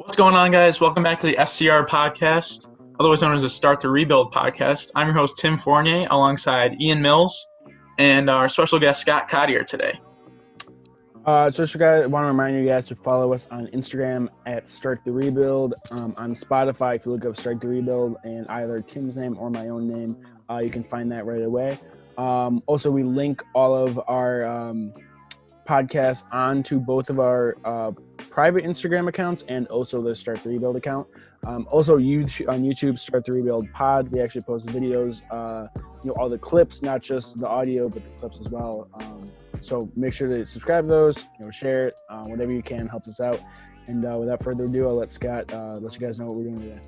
What's going on, guys? Welcome back to the STR podcast, otherwise known as the Start to Rebuild podcast. I'm your host, Tim Fournier, alongside Ian Mills and our special guest, Scott Cottier, today. Guys, I want to remind you guys to follow us on Instagram at Start the Rebuild. On Spotify, if you look up Start the Rebuild and either Tim's name or my own name, you can find that right away. Also, we link all of our podcasts onto both of our private Instagram accounts and also the Start the Rebuild account. Also, on YouTube, Start the Rebuild Pod, we actually post videos, all the clips, not just the audio, but the clips as well. So make sure to subscribe to those, share it, whatever you can helps us out. And without further ado, I'll let Scott let you guys know what we're doing today.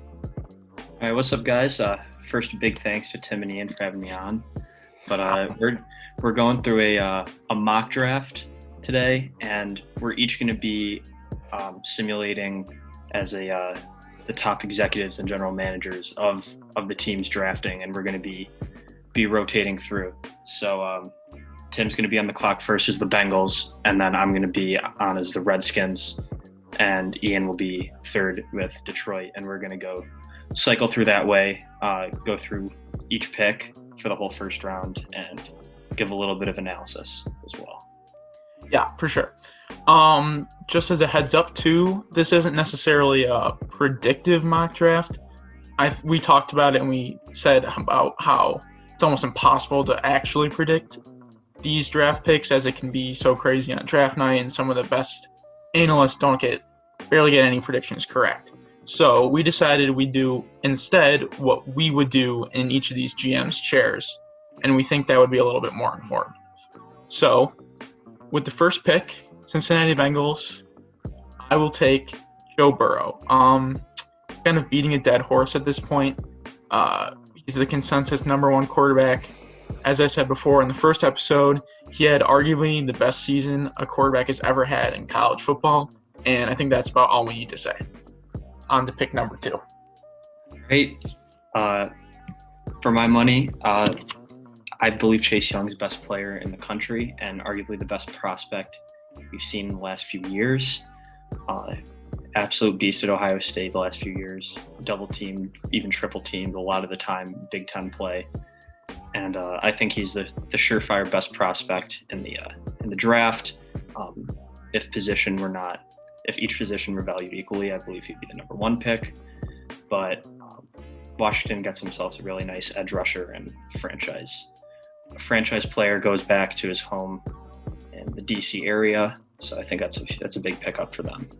All right, what's up, guys? First, big thanks to Tim and Ian for having me on. But we're going through a mock draft today, and we're each going to be simulating as the top executives and general managers of the teams drafting, and we're going to be rotating through. So Tim's going to be on the clock first as the Bengals, and then I'm going to be on as the Redskins, and Ian will be third with Detroit, and we're going to go cycle through that way, go through each pick for the whole first round, and give a little bit of analysis as well. Yeah, for sure. Just as a heads up, too, this isn't necessarily a predictive mock draft. We talked about it, and we said about how it's almost impossible to actually predict these draft picks, as it can be so crazy on draft night, and some of the best analysts barely get any predictions correct. So we decided we'd do instead what we would do in each of these GM's chairs, and we think that would be a little bit more informative. So with the first pick, Cincinnati Bengals, I will take Joe Burrow. Kind of beating a dead horse at this point. He's the consensus number one quarterback. As I said before in the first episode, he had arguably the best season a quarterback has ever had in college football, and I think that's about all we need to say. On to pick number 2. Great. For my money, I believe Chase Young is the best player in the country and arguably the best prospect we've seen in the last few years. Absolute beast at Ohio State the last few years. Double teamed, even triple teamed a lot of the time, Big Ten play. And I think he's the surefire best prospect in the draft. If each position were valued equally, I believe he'd be the number 1 pick. But Washington gets themselves a really nice edge rusher and a franchise player, goes back to his home in the DC area. So I think that's a big pickup for them.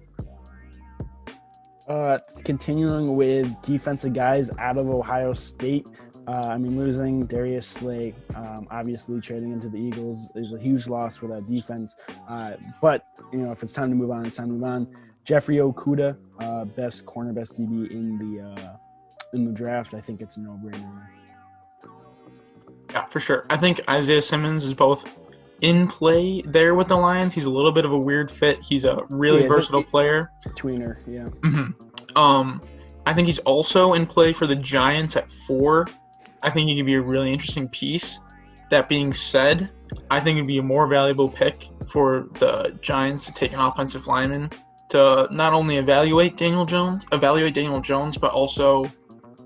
Continuing with defensive guys out of Ohio State. Losing Darius Slay, obviously trading him to the Eagles is a huge loss for that defense. But if it's time to move on, it's time to move on. Jeffrey Okudah, best corner, best DB in the draft. I think it's a no-brainer. Yeah, for sure. I think Isaiah Simmons is both in play there with the Lions. He's a little bit of a weird fit. He's a really versatile player. Tweener, yeah. Mm-hmm. I think he's also in play for the Giants at 4. I think he could be a really interesting piece. That being said, I think it'd be a more valuable pick for the Giants to take an offensive lineman to not only evaluate Daniel Jones, but also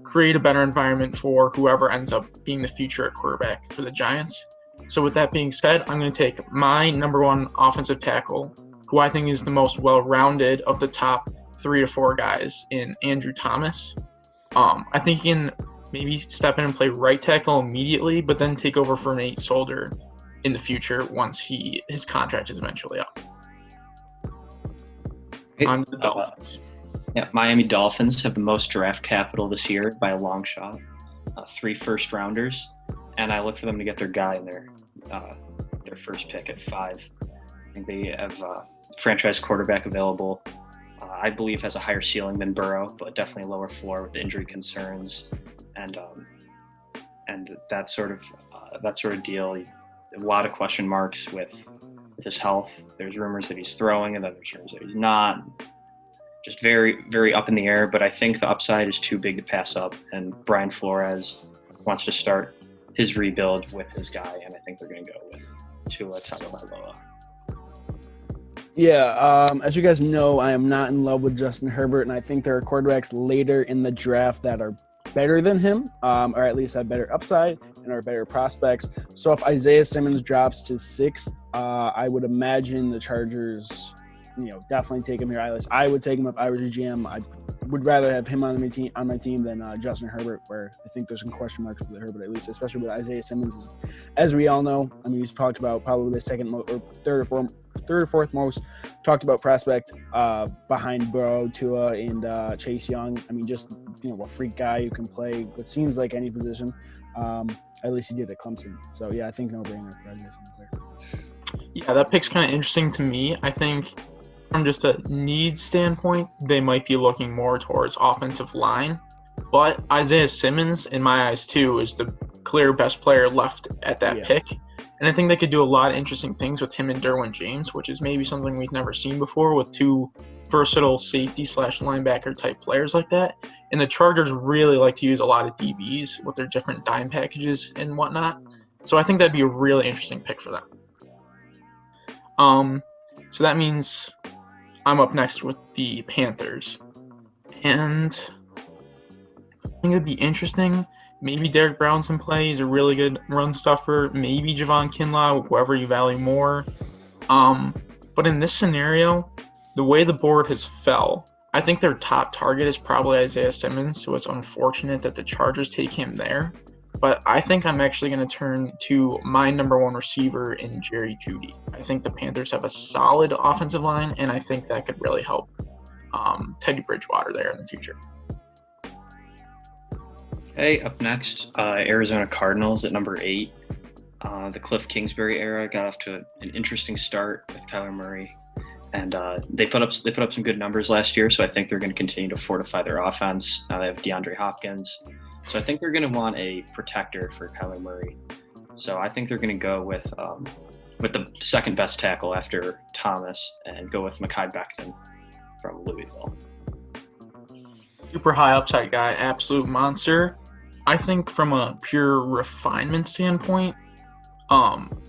create a better environment for whoever ends up being the future at quarterback for the Giants. So with that being said, I'm going to take my number 1 offensive tackle, who I think is the most well-rounded of the top 3 to 4 guys, in Andrew Thomas. I think he can maybe step in and play right tackle immediately, but then take over for Nate Solder in the future once his contract is eventually up. On to the Dolphins. Miami Dolphins have the most draft capital this year by a long shot. 3 first-rounders, and I look for them to get their guy in their first pick at 5. I think they have a franchise quarterback available. I believe has a higher ceiling than Burrow, but definitely a lower floor with injury concerns and that sort of deal. A lot of question marks with his health. There's rumors that he's throwing, and then there's rumors that he's not. Just very, very up in the air. But I think the upside is too big to pass up. And Brian Flores wants to start his rebuild with his guy, and I think they're going to go with Tua Tagovailoa. Yeah, as you guys know, I am not in love with Justin Herbert, and I think there are quarterbacks later in the draft that are better than him, or at least have better upside and are better prospects. So if Isaiah Simmons drops to sixth, I would imagine the Chargers, definitely take him here. I would take him if I was a GM. I would rather have him on my team than Justin Herbert, where I think there's some question marks with Herbert, at least, especially with Isaiah Simmons. As we all know, I mean, he's talked about probably the second or third or fourth most talked about prospect behind Burrow, Tua, and Chase Young. I mean, just a freak guy who can play what seems like any position. At least he did at Clemson. So yeah, I think no brainer for Isaiah Simmons there. Yeah, that pick's kind of interesting to me. I think from just a needs standpoint, they might be looking more towards offensive line. But Isaiah Simmons, in my eyes too, is the clear best player left at that pick. And I think they could do a lot of interesting things with him and Derwin James, which is maybe something we've never seen before with two versatile safety / linebacker type players like that. And the Chargers really like to use a lot of DBs with their different dime packages and whatnot. So I think that'd be a really interesting pick for them. So that means I'm up next with the Panthers. And I think it'd be interesting. Maybe Derek Brown's in play. He's a really good run stuffer. Maybe Javon Kinlaw, whoever you value more. But in this scenario, the way the board has fell, I think their top target is probably Isaiah Simmons, so it's unfortunate that the Chargers take him there. But I think I'm actually going to turn to my number one receiver in Jerry Jeudy. I think the Panthers have a solid offensive line, and I think that could really help Teddy Bridgewater there in the future. Okay, up next, Arizona Cardinals at number 8. The Cliff Kingsbury era got off to an interesting start with Kyler Murray, and they put up some good numbers last year. So I think they're going to continue to fortify their offense. They have DeAndre Hopkins, so I think they're going to want a protector for Kyler Murray. So I think they're going to go with the second best tackle after Thomas and go with Mekhi Becton from Louisville. Super high upside guy, absolute monster. I think from a pure refinement standpoint,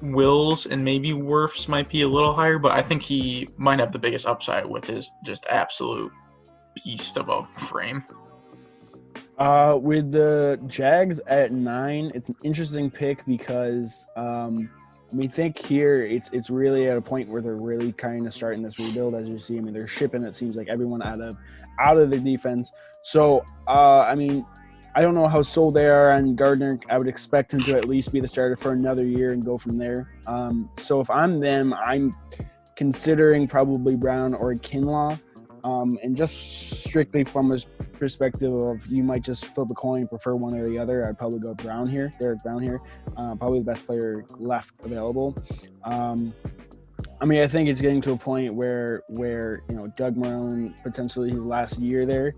Wills and maybe Wirfs might be a little higher, but I think he might have the biggest upside with his just absolute beast of a frame. With the Jags at 9, it's an interesting pick because we think here it's really at a point where they're really kind of starting this rebuild. As you see, I mean, they're shipping, it seems like, everyone out of the defense. So I mean, I don't know how sold they are on Gardner. I would expect him to at least be the starter for another year and go from there. So if I'm them, I'm considering probably Brown or Kinlaw. And just strictly from a perspective of you might just flip a coin, prefer one or the other, I'd probably go Derek Brown here. Probably the best player left available. I mean, I think it's getting to a point where Doug Marrone, potentially his last year there,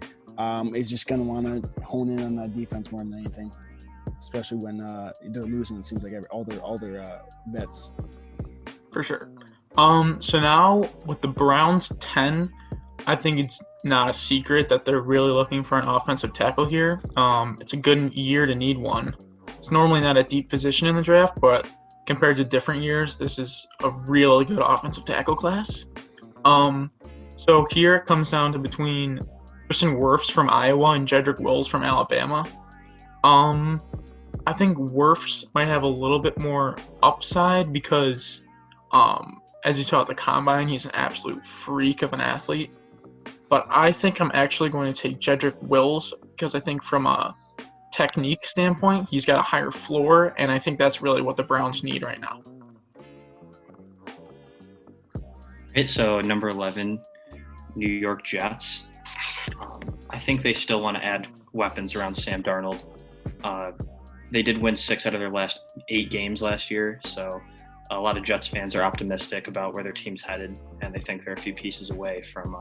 is just going to want to hone in on that defense more than anything, especially when they're losing. It seems like all their vets. For sure. So now with the Browns 10, I think it's not a secret that they're really looking for an offensive tackle here. It's a good year to need one. It's normally not a deep position in the draft, but compared to different years, this is a really good offensive tackle class. So here it comes down to between Tristan Wirfs from Iowa and Jedrick Wills from Alabama. I think Wirfs might have a little bit more upside because, as you saw at the Combine, he's an absolute freak of an athlete. But I think I'm actually going to take Jedrick Wills because I think from a technique standpoint, he's got a higher floor, and I think that's really what the Browns need right now. Right, so number 11, New York Jets. I think they still want to add weapons around Sam Darnold. They did win 6 out of their last 8 games last year, so a lot of Jets fans are optimistic about where their team's headed, and they think they're a few pieces away from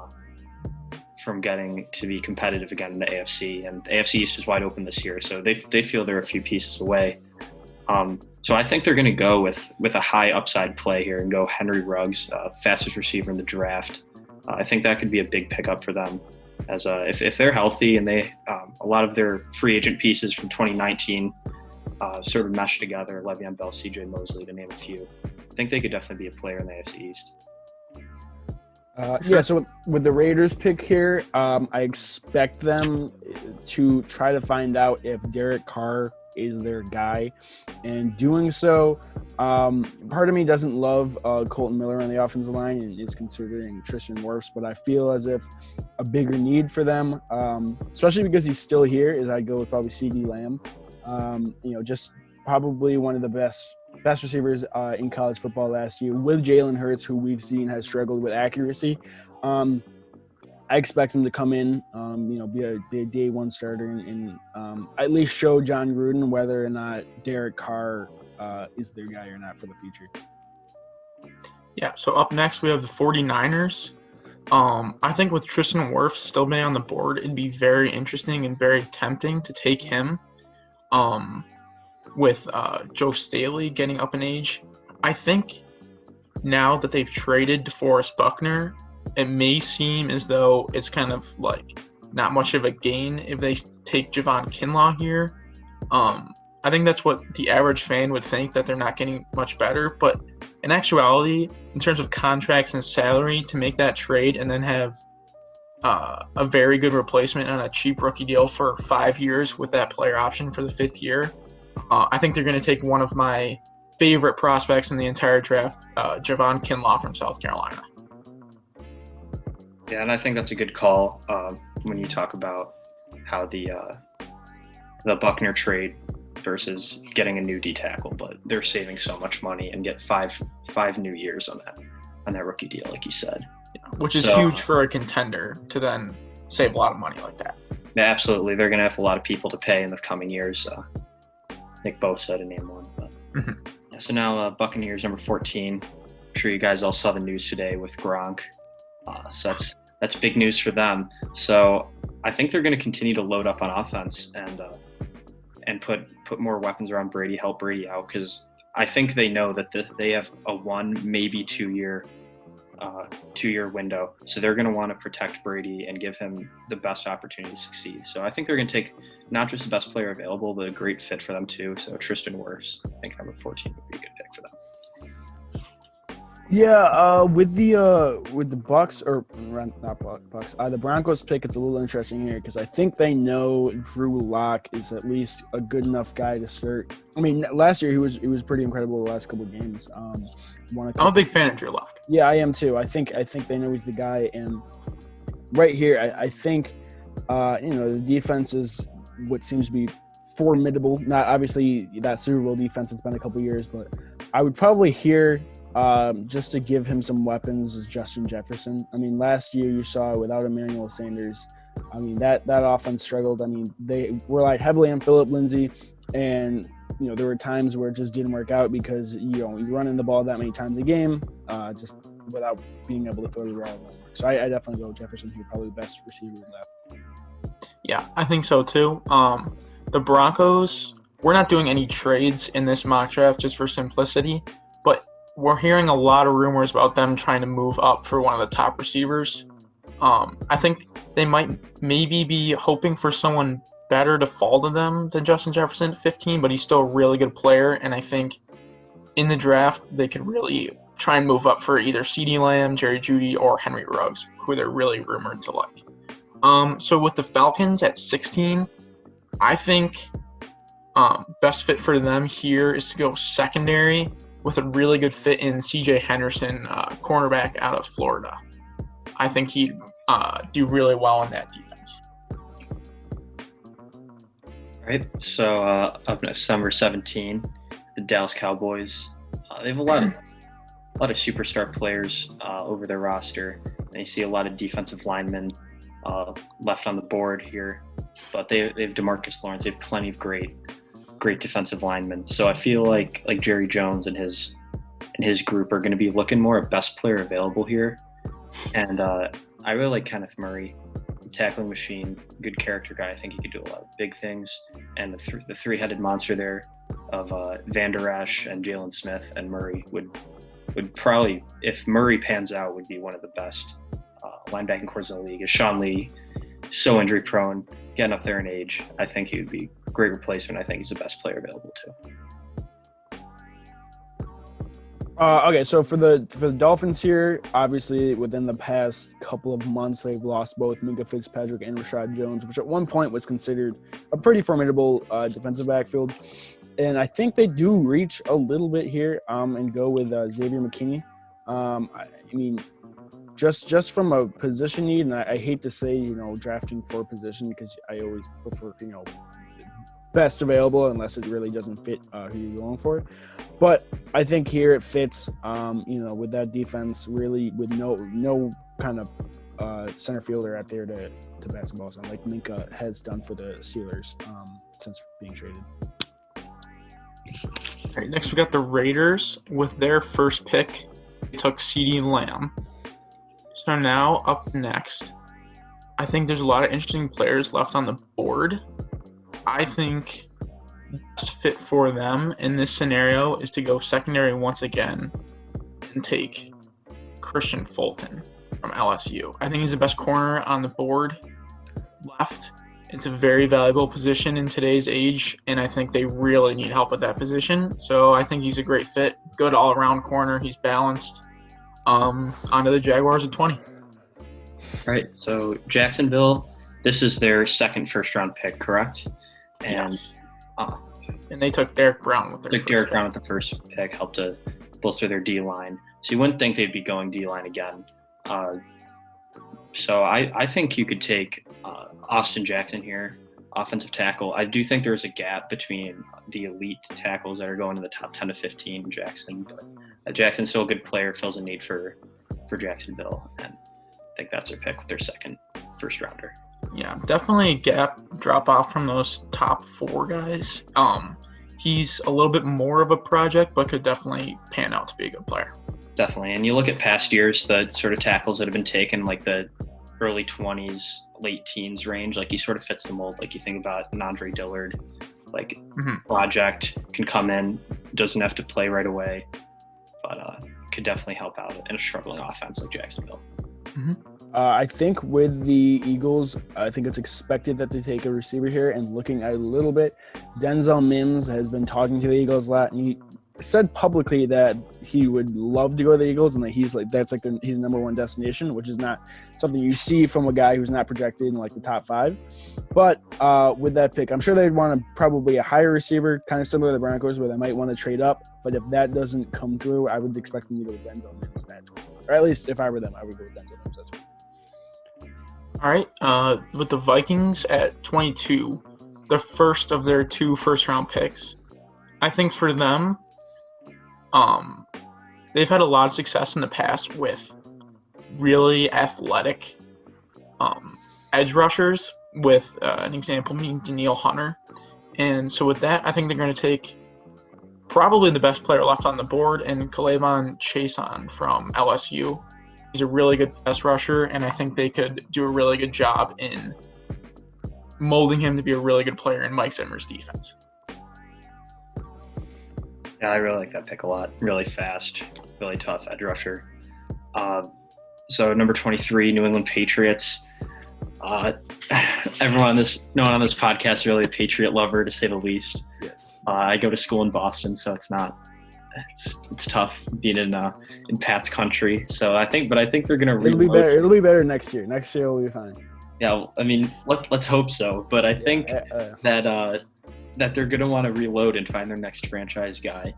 getting to be competitive again in the AFC. And the AFC East is wide open this year, so they feel they're a few pieces away. So I think they're going to go with a high upside play here and go Henry Ruggs, fastest receiver in the draft. I think that could be a big pickup for them, as if they're healthy and they a lot of their free agent pieces from 2019 sort of mesh together, Le'Veon Bell, CJ Mosley, to name a few. I think they could definitely be a player in the AFC East. Yeah, so with the Raiders pick here, I expect them to try to find out if Derek Carr is their guy. And doing so, part of me doesn't love Colton Miller on the offensive line and is considering Tristan Wirfs, but I feel as if a bigger need for them, especially because he's still here, is I'd go with probably CeeDee Lamb. Just probably one of the best receivers in college football last year with Jalen Hurts, who we've seen has struggled with accuracy. I expect him to come in, be a day one starter and at least show John Gruden whether or not Derek Carr is their guy or not for the future. Yeah, so up next we have the 49ers. I think with Tristan Wirfs still being on the board, it'd be very interesting and very tempting to take him. With Joe Staley getting up in age, I think now that they've traded DeForest Buckner, it may seem as though it's kind of like not much of a gain if they take Javon Kinlaw here. I think that's what the average fan would think, that they're not getting much better. But in actuality, in terms of contracts and salary, to make that trade and then have a very good replacement on a cheap rookie deal for 5 years with that player option for the 5th year, I think they're going to take one of my favorite prospects in the entire draft, Javon Kinlaw from South Carolina. Yeah, and I think that's a good call when you talk about how the Buckner trade versus getting a new D tackle, but they're saving so much money and get five new years on that rookie deal, like you said, which is huge for a contender to then save a lot of money like that. Yeah, absolutely. They're going to have a lot of people to pay in the coming years. Nick Bosa to name one. But. Yeah, so now Buccaneers number 14. I'm sure you guys all saw the news today with Gronk. So that's big news for them. So I think they're going to continue to load up on offense and put more weapons around Brady, help Brady out, because I think they know that they have a 1, maybe 2 year window. So they're going to want to protect Brady and give him the best opportunity to succeed. So I think they're going to take not just the best player available, but a great fit for them too. So Tristan Wirfs, I think number 14 would be a good pick for them. Yeah, with the Bucks, or not Bucks, the Broncos pick, it's a little interesting here because I think they know Drew Lock is at least a good enough guy to start. I mean, last year he was pretty incredible the last couple of games. I'm a big fan of Drew Lock. Yeah, I am too. I think they know he's the guy, and right here, I think the defense is what seems to be formidable. Not obviously that Super Bowl defense. It's been a couple of years, but I would probably hear. Just to give him some weapons is Justin Jefferson. I mean, last year you saw without Emmanuel Sanders, I mean, that offense struggled. I mean, they relied heavily on Phillip Lindsay, and there were times where it just didn't work out because you're running the ball that many times a game, just without being able to throw the ball. So I definitely go with Jefferson here, probably the best receiver left. Yeah, I think so too. The Broncos, we're not doing any trades in this mock draft just for simplicity, but we're hearing a lot of rumors about them trying to move up for one of the top receivers. I think they might maybe be hoping for someone better to fall to them than Justin Jefferson at 15, but he's still a really good player, and I think in the draft they could really try and move up for either CeeDee Lamb, Jerry Jeudy, or Henry Ruggs, who they're really rumored to like. So with the Falcons at 16, I think best fit for them here is to go secondary with a really good fit in C.J. Henderson, cornerback out of Florida. I think he'd do really well in that defense. All right, so up next, number 17, the Dallas Cowboys. They have a lot of superstar players over their roster, and you see a lot of defensive linemen left on the board here. But they have DeMarcus Lawrence. They have plenty of great defensive linemen. So I feel like Jerry Jones and his group are going to be looking more at best player available here. And I really like Kenneth Murray, tackling machine, good character guy. I think he could do a lot of big things. And the three-headed monster there of Van Der Esch and Jalen Smith and Murray would probably, if Murray pans out, would be one of the best linebacking cores in the league. As Sean Lee, so injury prone, getting up there in age, I think he would be a great replacement. I think he's the best player available too. Okay, so for the Dolphins here, obviously within the past couple of months, they've lost both Minka Fitzpatrick and Rashad Jones, which at one point was considered a pretty formidable defensive backfield. And I think they do reach a little bit here and go with Xavier McKinney. I mean, just from a position need, and I hate to say, drafting for a position because I always prefer, best available unless it really doesn't fit who you're going for. But I think here it fits, with that defense, really with no kind of center fielder out there to basketball on like Minka has done for the Steelers since being traded. All right, next we got the Raiders with their first pick. They took CeeDee Lamb. So now up next, I think there's a lot of interesting players left on the board. I think the best fit for them in this scenario is to go secondary once again and take Christian Fulton from LSU. I think he's the best corner on the board left. It's a very valuable position in today's age, and I think they really need help at that position. So I think he's a great fit. Good all-around corner. He's balanced. Onto the Jaguars at 20. Right. So Jacksonville, this is their second first-round pick, correct? And yes. And they took Derek Brown with the first pick, helped to bolster their D-line. So you wouldn't think they'd be going D-line again. So I think you could take Austin Jackson here, offensive tackle. I do think there's a gap between the elite tackles that are going to the top 10 to 15, Jackson. But Jackson's still a good player, fills a need for Jacksonville, and I think that's their pick with their second first rounder. Yeah, definitely a gap drop off from those top 4 guys. He's a little bit more of a project, but could definitely pan out to be a good player. Definitely. And you look at past years, the sort of tackles that have been taken, like the early 20s, late teens range, like he sort of fits the mold. Like you think about an Andre Dillard, like project, can come in, doesn't have to play right away, but could definitely help out in a struggling offense like Jacksonville. I think with the Eagles, I think it's expected that they take a receiver here. And looking a little bit, Denzel Mims has been talking to the Eagles a lot, and he said publicly that he would love to go to the Eagles, and that he's like his number one destination, which is not something you see from a guy who's not projected in like the top 5. But with that pick, I'm sure they'd want probably a higher receiver, kind of similar to the Broncos, where they might want to trade up. But if that doesn't come through, I would expect them to go with Denzel Mims that 20. Or at least if I were them, I would go with Denzel Mims. That's right. All right, with the Vikings at 22, the first of their 2 first-round picks. I think for them, they've had a lot of success in the past with really athletic edge rushers, with an example being Danielle Hunter. And so with that, I think they're going to take probably the best player left on the board, and K'Lavon Chaisson from LSU. He's a really good pass rusher, and I think they could do a really good job in molding him to be a really good player in Mike Zimmer's defense. Yeah, I really like that pick a lot. Really fast, really tough edge rusher. So number 23, New England Patriots. No one on this podcast is really a Patriot lover, to say the least. Yes. I go to school in Boston, so it's tough being in Pat's country. So I think they're going to reload. It'll be better next year. Next year will be fine. Yeah, I mean, let's hope so. But I think that they're going to want to reload and find their next franchise guy.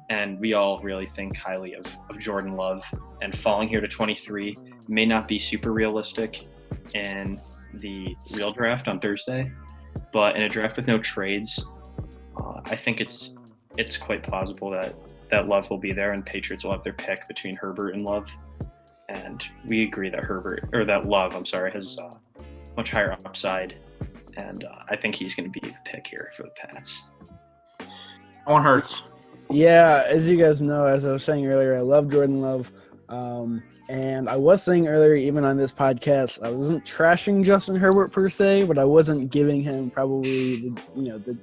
And we all really think highly of Jordan Love. And falling here to 23 may not be super realistic in the real draft on Thursday. But in a draft with no trades, I think it's quite plausible that Love will be there, and Patriots will have their pick between Herbert and Love. And we agree that Love, has much higher upside, and I think he's going to be the pick here for the Pats. That one hurts. Yeah, as you guys know, as I was saying earlier, I love Jordan Love. And I was saying earlier, even on this podcast, I wasn't trashing Justin Herbert per se, but I wasn't giving him probably the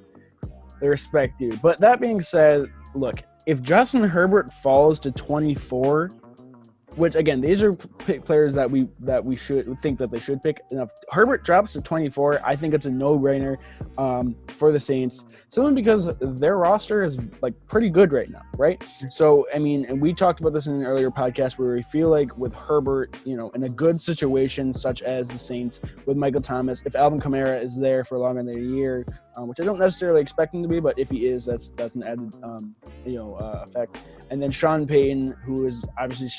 respect due. But that being said, look, if Justin Herbert falls to 24, which again, these are players that we should think that they should pick. And if Herbert drops to 24, I think it's a no-brainer for the Saints, simply because their roster is like pretty good right now, right? So I mean, and we talked about this in an earlier podcast where we feel like with Herbert, in a good situation such as the Saints with Michael Thomas, if Alvin Kamara is there for longer than a year, which I don't necessarily expect him to be, but if he is, that's an added effect. And then Sean Payton, who is obviously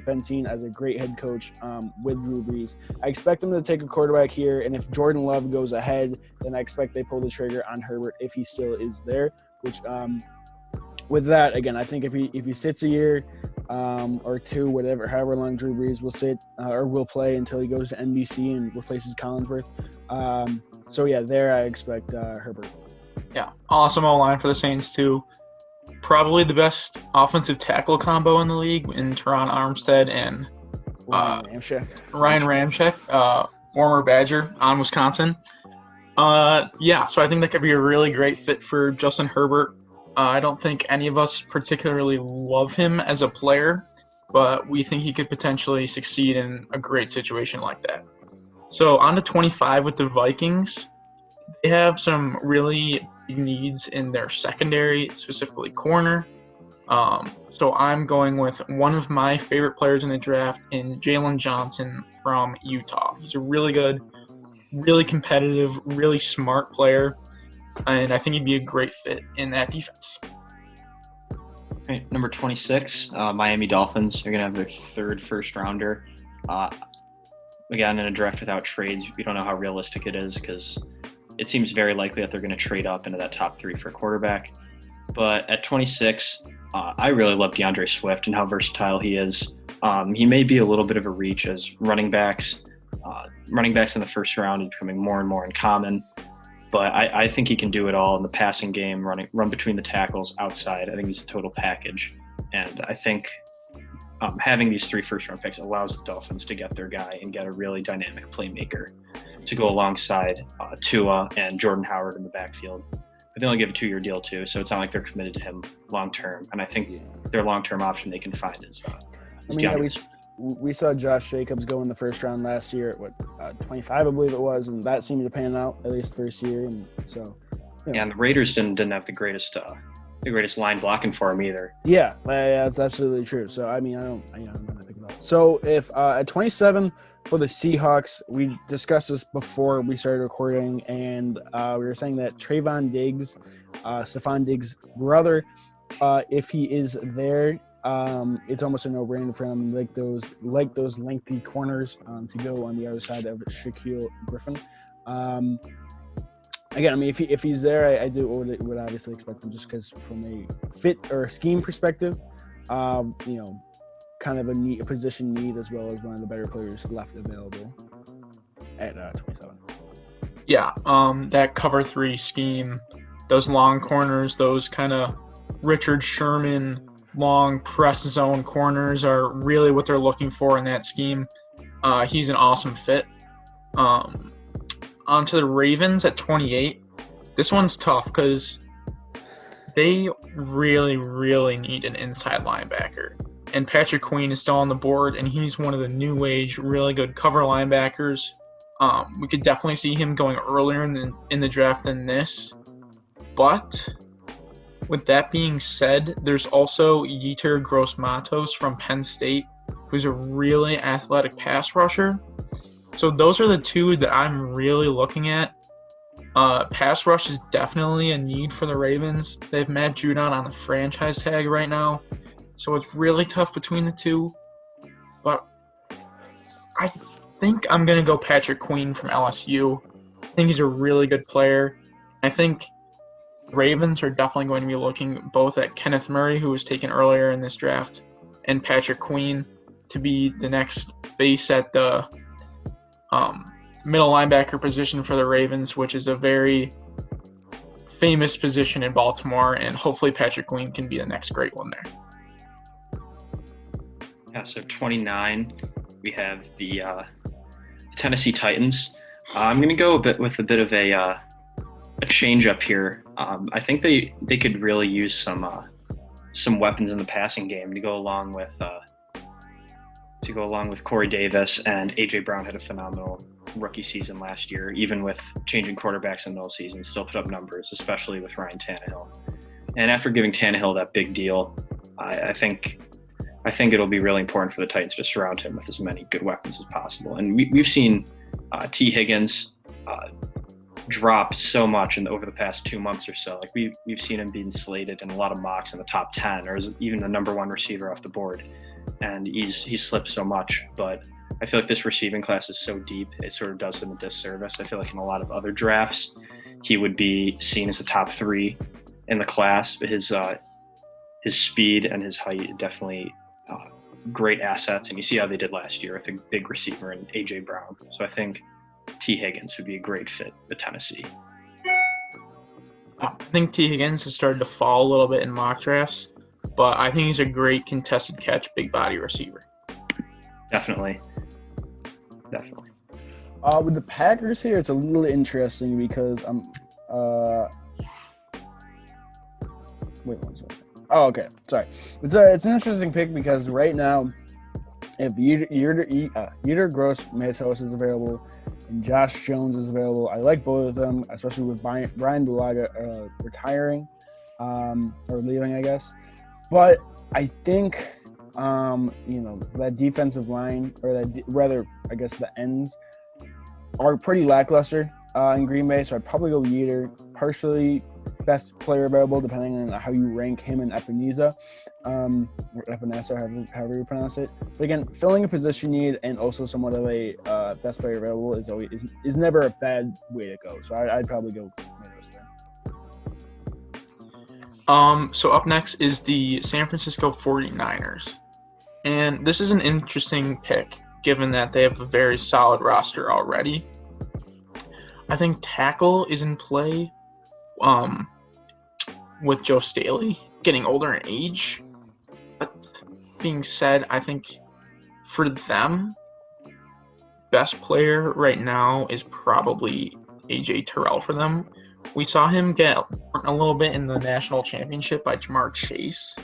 been seen as a great head coach with Drew Brees. I expect him to take a quarterback here, and if Jordan Love goes ahead, then I expect they pull the trigger on Herbert if he still is there. Which, with that, again, I think if he sits a year or two, however long Drew Brees will sit or will play until he goes to NBC and replaces Collinsworth. So yeah, there I expect Herbert. Yeah, awesome O-line for the Saints too. Probably the best offensive tackle combo in the league in Teron Armstead and Ryan Ramczyk, former Badger on Wisconsin. So I think that could be a really great fit for Justin Herbert. I don't think any of us particularly love him as a player, but we think he could potentially succeed in a great situation like that. So on to 25 with the Vikings. They have some really big needs in their secondary, specifically corner. So I'm going with one of my favorite players in the draft in Jalen Johnson from Utah. He's a really good, really competitive, really smart player, and I think he'd be a great fit in that defense. Right, number 26, Miami Dolphins. They're going to have their third first-rounder. Again, in a draft without trades, we don't know how realistic it is because it seems very likely that they're going to trade up into that top 3 for a quarterback. But at 26, I really love DeAndre Swift and how versatile he is. He may be a little bit of a reach as running backs. Running backs in the first round is becoming more and more uncommon. But I think he can do it all in the passing game, run between the tackles, outside. I think he's a total package. And I think having these 3 first-round picks allows the Dolphins to get their guy and get a really dynamic playmaker to go alongside Tua and Jordan Howard in the backfield. But they only give a 2-year deal too, so it's not like they're committed to him long-term. And I think their long-term option they can find is we saw Josh Jacobs go in the first round last year at 25, I believe it was, and that seemed to pan out at least first year. And so, and the Raiders didn't have the greatest line blocking for him either. Yeah, that's absolutely true. So I mean, I'm not thinking about it. So if at 27 for the Seahawks, we discussed this before we started recording, and we were saying that Trayvon Diggs, Stephon Diggs' brother, if he is there, it's almost a no-brainer for him, like those lengthy corners to go on the other side of Shaquille Griffin. Again, I mean, if he's there, I would obviously expect him just because from a fit or a scheme perspective, kind of a position need as well as one of the better players left available at 27. Yeah, that cover 3 scheme, those long corners, those kind of Richard Sherman long press zone corners are really what they're looking for in that scheme. He's an awesome fit. On to the Ravens at 28. This one's tough because they really, really need an inside linebacker. And Patrick Queen is still on the board, and he's one of the new age, really good cover linebackers. We could definitely see him going earlier in the draft than this. But with that being said, there's also Yetur Gross-Matos from Penn State, who's a really athletic pass rusher. So those are the 2 that I'm really looking at. Pass rush is definitely a need for the Ravens. They have Matt Judon on the franchise tag right now. So it's really tough between the 2. But I think I'm going to go Patrick Queen from LSU. I think he's a really good player. I think Ravens are definitely going to be looking both at Kenneth Murray, who was taken earlier in this draft, and Patrick Queen to be the next face at the middle linebacker position for the Ravens, which is a very famous position in Baltimore, and hopefully Patrick Queen can be the next great one there. Yeah, so 29, we have the Tennessee Titans. I'm going to go with a bit of a change up here. I think they could really use some weapons in the passing game to go along with to go along with Corey Davis, and A.J. Brown had a phenomenal rookie season last year, even with changing quarterbacks in those seasons, still put up numbers, especially with Ryan Tannehill. And after giving Tannehill that big deal, I think it'll be really important for the Titans to surround him with as many good weapons as possible. And we've seen T. Higgins drop so much over the past 2 months or so. Like we've seen him being slated in a lot of mocks in the top 10, or even the number one receiver off the board, and he's slipped so much. But I feel like this receiving class is so deep, it sort of does him a disservice. I feel like in a lot of other drafts, he would be seen as a top 3 in the class. His speed and his height definitely great assets, and you see how they did last year with a big receiver in A.J. Brown. So I think T. Higgins would be a great fit with Tennessee. I think T. Higgins has started to fall a little bit in mock drafts, but I think he's a great contested catch, big body receiver. Definitely. With the Packers here, it's a little interesting because wait one second. Oh, okay. Sorry. It's an interesting pick because right now, if Yetur Gross-Matos is available and Josh Jones is available, I like both of them, especially with Brian Bulaga retiring or leaving, I guess. But I think that defensive line, or I guess the ends, are pretty lackluster in Green Bay. So I'd probably go Yetur, partially best player available, depending on how you rank him and Epinesa, or Epinesa, however you pronounce it. But again, filling a position need and also somewhat of a best player available is never a bad way to go. So I'd probably go Matos there. So up next is the San Francisco 49ers. And this is an interesting pick, given that they have a very solid roster already. I think tackle is in play with Joe Staley getting older in age. But being said, I think for them, best player right now is probably A.J. Terrell for them. We saw him get a little bit in the national championship by Jamar Chase.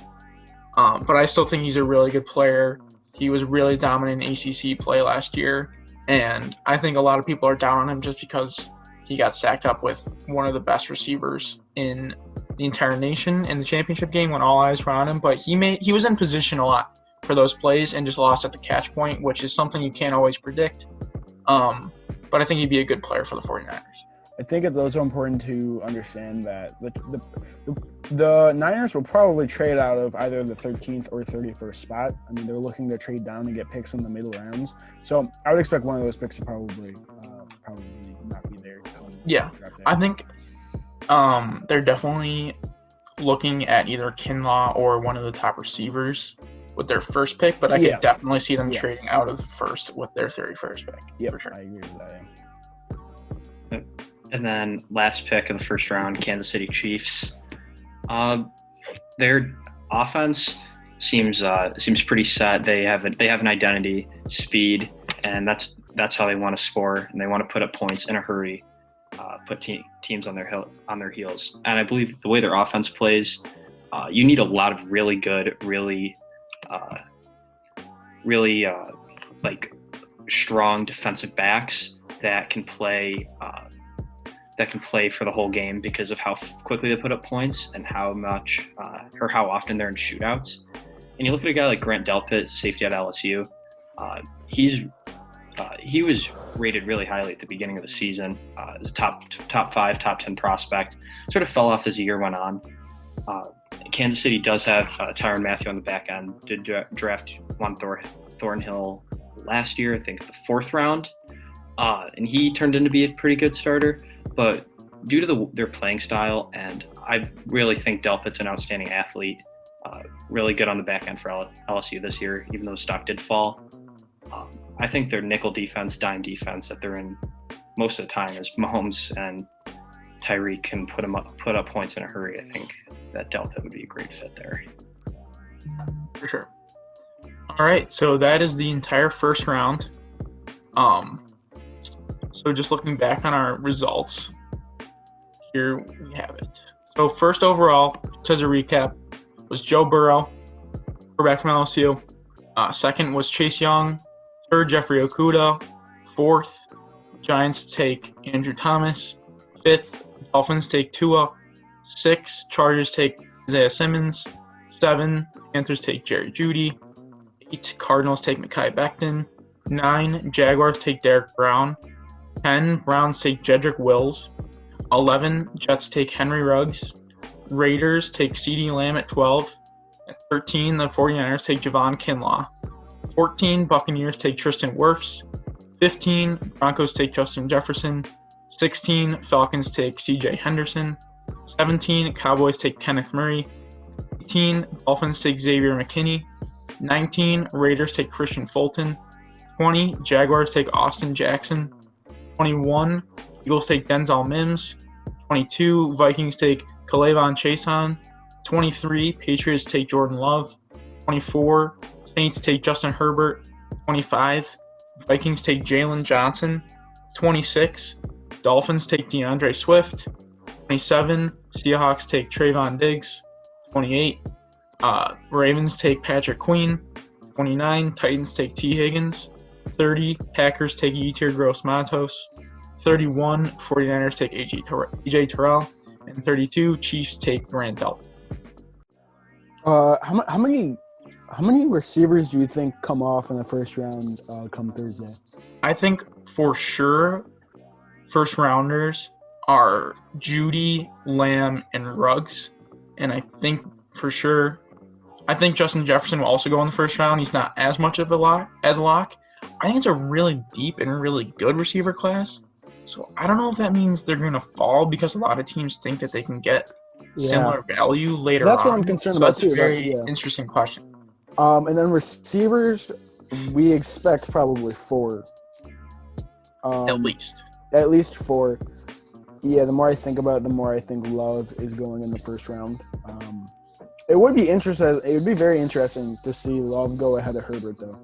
But I still think he's a really good player. He was really dominant in ACC play last year. And I think a lot of people are down on him just because he got stacked up with one of the best receivers in the entire nation in the championship game when all eyes were on him. But he was in position a lot for those plays and just lost at the catch point, which is something you can't always predict. But I think he'd be a good player for the 49ers. I think it's also important to understand that the Niners will probably trade out of either the 13th or 31st spot. I mean, they're looking to trade down and get picks in the middle rounds. So I would expect one of those picks to probably not be there. Yeah, I think they're definitely looking at either Kinlaw or one of the top receivers with their first pick, but I could definitely see them trading out of first with their 31st pick. Yeah, for sure. I agree with that. Yeah. And then last pick of the first round, Kansas City Chiefs. Their offense seems pretty set. They have an identity, speed, and that's how they want to score, and they want to put up points in a hurry, put teams on their heels. And I believe the way their offense plays, you need a lot of really good, really like strong defensive backs that can play for the whole game because of how quickly they put up points and how much or how often they're in shootouts. And you look at a guy like Grant Delpit, safety at LSU. He was rated really highly at the beginning of the season as a top 5, top 10 prospect. Sort of fell off as the year went on. Kansas City does have Tyrann Mathieu on the back end. Did draft Juan Thornhill last year, I think the 4th round, and he turned into be a pretty good starter. But due to their playing style, and I really think Delpit's an outstanding athlete, really good on the back end for LSU this year, even though stock did fall. I think their nickel defense, dime defense that they're in most of the time is Mahomes and Tyreek can put up points in a hurry. I think that Delpit would be a great fit there. For sure. All right, so that is the entire first round. So just looking back on our results, here we have it. So first overall, as a recap, was Joe Burrow, quarterback from LSU. Second was Chase Young. Third, Jeffrey Okuda. Fourth, Giants take Andrew Thomas. Fifth, Dolphins take Tua. 6, Chargers take Isaiah Simmons. 7, Panthers take Jerry Jeudy. 8, Cardinals take Mekhi Becton. 9, Jaguars take Derek Brown. 10, Browns take Jedrick Wills. 11, Jets take Henry Ruggs. Raiders take CeeDee Lamb at 12. At 13, the 49ers take Javon Kinlaw. 14, Buccaneers take Tristan Wirfs. 15, Broncos take Justin Jefferson. 16, Falcons take CJ Henderson. 17, Cowboys take Kenneth Murray. 18, Dolphins take Xavier McKinney. 19, Raiders take Christian Fulton. 20, Jaguars take Austin Jackson. 21, Eagles take Denzel Mims. 22, Vikings take K'Lavon Chaisson. 23, Patriots take Jordan Love. 24, Saints take Justin Herbert. 25, Vikings take Jalen Johnson. 26, Dolphins take DeAndre Swift. 27, Seahawks take Trayvon Diggs. 28, Ravens take Patrick Queen. 29, Titans take T. Higgins. 30, Packers take Yetur Gross-Matos. 31, 49ers take AJ Terrell. And 32, Chiefs take Grant Delpit. How many receivers do you think come off in the first round come Thursday? I think for sure first rounders are Jeudy, Lamb, and Ruggs. And I think for sure, I think Justin Jefferson will also go in the first round. He's not as much of a lock. I think it's a really deep and really good receiver class. So I don't know if that means they're going to fall because a lot of teams think that they can get similar value later on. That's what I'm concerned about too. That's a very interesting question. And then receivers, we expect probably 4. At least. At least 4. Yeah, the more I think about it, the more I think Love is going in the first round. It would be interesting. It would be very interesting to see Love go ahead of Herbert, though.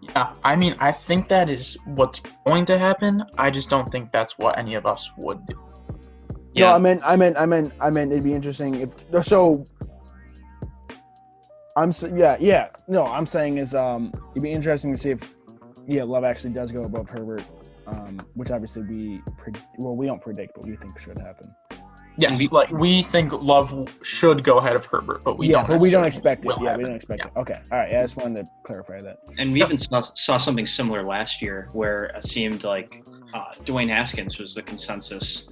Yeah, I mean, I think that is what's going to happen. I just don't think that's what any of us would do. Yeah. No, I meant it'd be interesting if so. I'm saying is it'd be interesting to see if Love actually does go above Herbert, which obviously we don't predict, but we think should happen. Yes, we think Love should go ahead of Herbert, but we don't expect it. Yeah, we don't expect it. Okay, all right. I just wanted to clarify that. And we even saw something similar last year, where it seemed like Dwayne Haskins was the consensus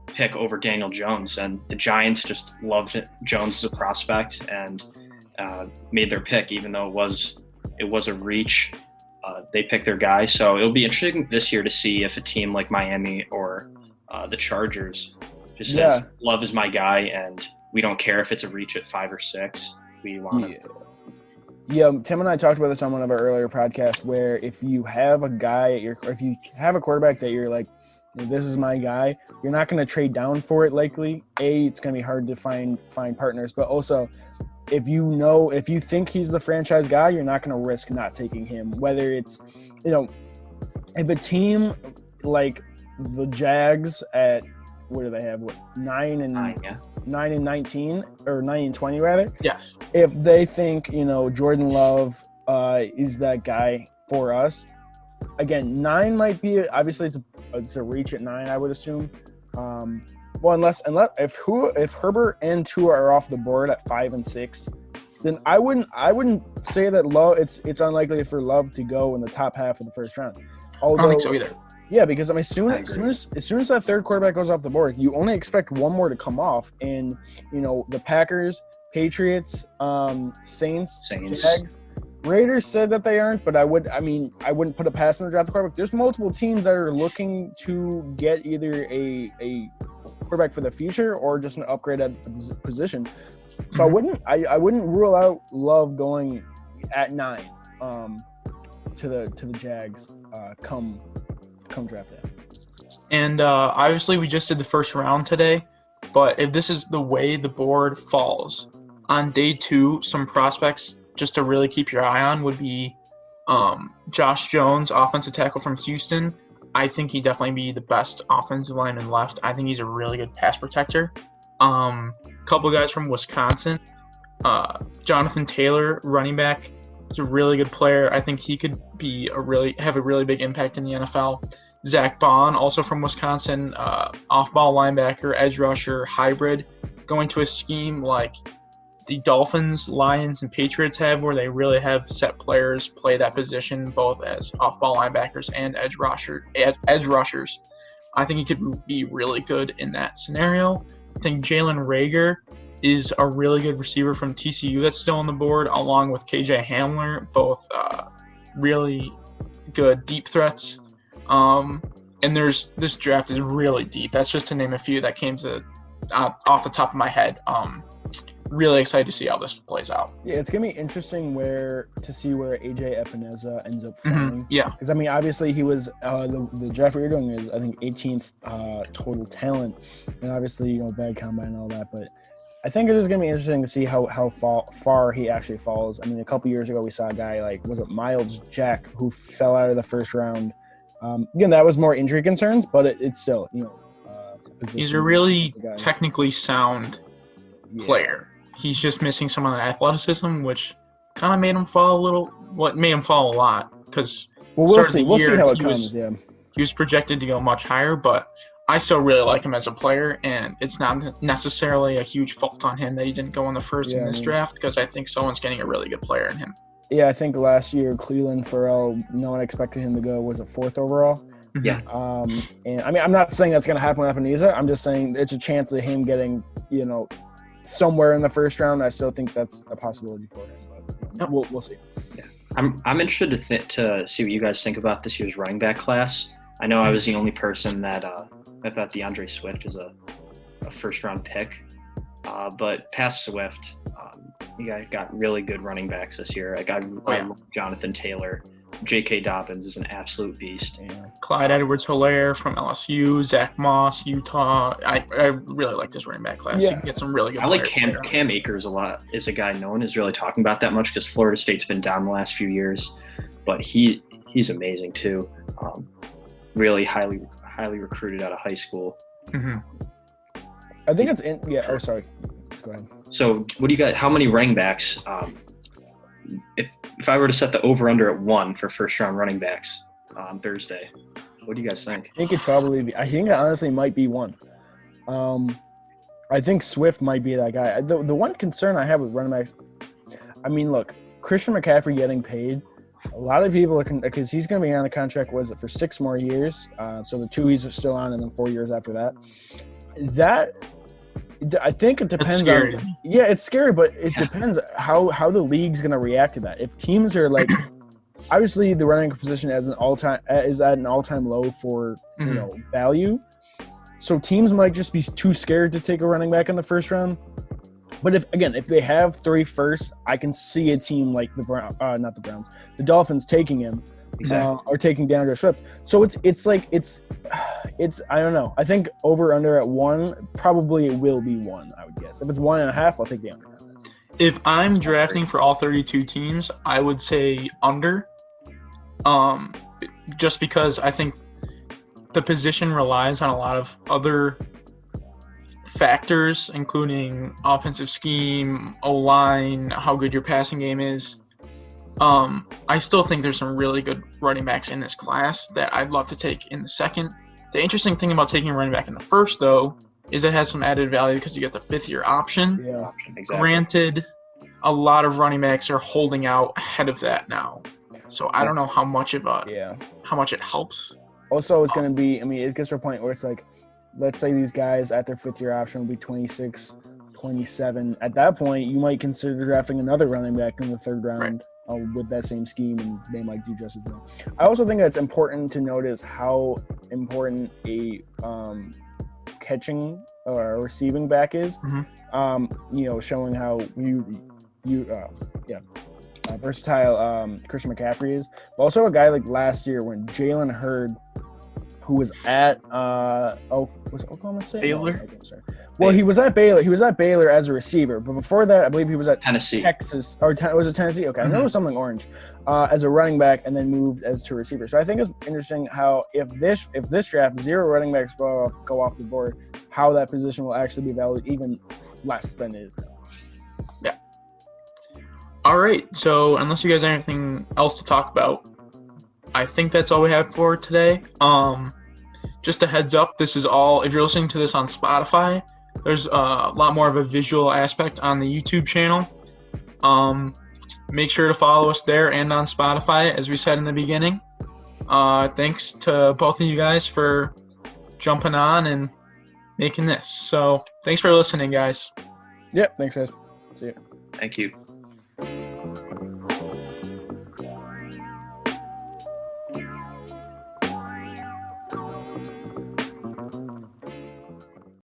pick over Daniel Jones, and the Giants just loved Jones as a prospect and made their pick, even though it was a reach. They picked their guy, so it'll be interesting this year to see if a team like Miami or the Chargers just says Love is my guy, and we don't care if it's a reach at 5 or 6. We want to. Yeah, Tim and I talked about this on one of our earlier podcasts, where if you have a guy if you have a quarterback that you're like, this is my guy, you're not going to trade down for it likely. It's going to be hard to find partners, but also if you think he's the franchise guy, you're not going to risk not taking him. Whether it's, if a team like the Jags at, what do they have? 9 and 19 or 9 and 20 rather? Yes. If they think, Jordan Love is that guy for us, again, 9 might be, obviously it's a reach at 9, I would assume. Well, unless if Herbert and Tua are off the board at 5 and 6, then I wouldn't say that Love. It's unlikely for Love to go in the top half of the first round. Although, I don't think so either. Yeah, because as soon as that third quarterback goes off the board, you only expect one more to come off, and the Packers, Patriots, Saints. Jags. Raiders said that they aren't, but I wouldn't put a pass on the draft quarterback. There's multiple teams that are looking to get either a quarterback for the future or just an upgrade at a position. So I wouldn't rule out Love going at 9 to the Jags come draft day. And obviously we just did the first round today, but if this is the way the board falls on day 2, some prospects just to really keep your eye on would be Josh Jones, offensive tackle from Houston. I think he'd definitely be the best offensive lineman left. I think he's a really good pass protector. Couple guys from Wisconsin. Jonathan Taylor, running back, is a really good player. I think he could have a really big impact in the NFL. Zach Bond, also from Wisconsin, off-ball linebacker, edge rusher, hybrid, going to a scheme like the Dolphins, Lions, and Patriots have, where they really have set players play that position both as off-ball linebackers and edge rushers. I think he could be really good in that scenario. I think Jalen Reagor is a really good receiver from TCU that's still on the board, along with KJ Hamler, both really good deep threats. And this draft is really deep. That's just to name a few that came to off the top of my head. Really excited to see how this plays out. Yeah, it's gonna be interesting to see where AJ Epineza ends up falling. Yeah, because I mean, obviously he was the draft we were doing is I think 18th total talent, and obviously bad combine and all that. But I think it is gonna be interesting to see how far he actually falls. I mean, a couple years ago we saw a guy like Miles Jack who fell out of the first round. Again, that was more injury concerns, but it's still he's a really technically sound player. He's just missing some of the athleticism, which kind of made him fall a little. What made him fall a lot? Because we'll see how it comes. Yeah, he was projected to go much higher, but I still really like him as a player, and it's not necessarily a huge fault on him that he didn't go in the first in this draft, because I think someone's getting a really good player in him. Yeah, I think last year Cleveland Farrell, no one expected him to go. Was it 4th overall? Yeah. And I mean, I'm not saying that's going to happen with Epineza. I'm just saying it's a chance of him getting somewhere in the first round. I still think that's a possibility for him, but we'll see. Yeah. I'm interested to see what you guys think about this year's running back class. I know I was the only person that thought DeAndre Swift was a first round pick, but past Swift, you guys got really good running backs this year. I love Jonathan Taylor. J.K. Dobbins is an absolute beast. Yeah. Clyde Edwards-Helaire from LSU, Zach Moss, Utah. I really like this running back class. Yeah. You can get some really good. I like Cam Akers a lot. Is a guy no one is really talking about that much because Florida State's been down the last few years, but he's amazing too. Really highly recruited out of high school. Mm-hmm. I think it's in. Yeah. Oh, sorry. Go ahead. So, what do you got? How many running backs? If I were to set the over/under at 1 for first-round running backs on Thursday, what do you guys think? I think it'd probably be. I think it honestly might be 1. I think Swift might be that guy. The one concern I have with running backs, I mean, look, Christian McCaffrey getting paid. A lot of people because he's going to be on the contract. Was it for 6 more years? So the 2 he's still on, and then 4 years after that. That. I think it depends on. Yeah, it's scary, but it depends how the league's going to react to that. If teams are like, obviously the running position is at an all-time low for value, so teams might just be too scared to take a running back in the first round. But if they have 3 firsts, I can see a team like the Dolphins taking him. Exactly. Or taking DeAndre Swift. So it's I don't know. I think over under at 1 probably it will be 1. I would guess if it's 1.5, I'll take the under. If I'm drafting for all 32 teams, I would say under. Just because I think the position relies on a lot of other factors, including offensive scheme, O-line, how good your passing game is. I still think there's some really good running backs in this class that I'd love to take in the second. The interesting thing about taking a running back in the first, though, is it has some added value because you get the 5th-year option. Yeah, exactly. Granted, a lot of running backs are holding out ahead of that now, so I don't know how much it helps. Also, it's going to be. I mean, it gets to a point where it's like, let's say these guys at their 5th-year option will be 26, 27. At that point, you might consider drafting another running back in the 3rd round. Right. With that same scheme, and they might do just as well. I also think that's important to notice how important a catching or receiving back is. Mm-hmm. Showing how versatile Christian McCaffrey is. But also a guy like last year when Jalen Hurd, who was at was Oklahoma State? Baylor. No, okay, sorry. Well, he was at Baylor. He was at Baylor as a receiver, but before that, I believe he was at Tennessee. Texas, or was it Tennessee? Okay, I know it was something orange, as a running back, and then moved as to receiver. So I think it's interesting how if this draft 0 running backs go off the board, how that position will actually be valued even less than it is now. Yeah. All right. So unless you guys have anything else to talk about, I think that's all we have for today. Just a heads up, this is all, if you're listening to this on Spotify, there's a lot more of a visual aspect on the YouTube channel. Make sure to follow us there and on Spotify, as we said in the beginning. Thanks to both of you guys for jumping on and making this. So thanks for listening, guys. Yep. Thanks, guys. See you. Thank you.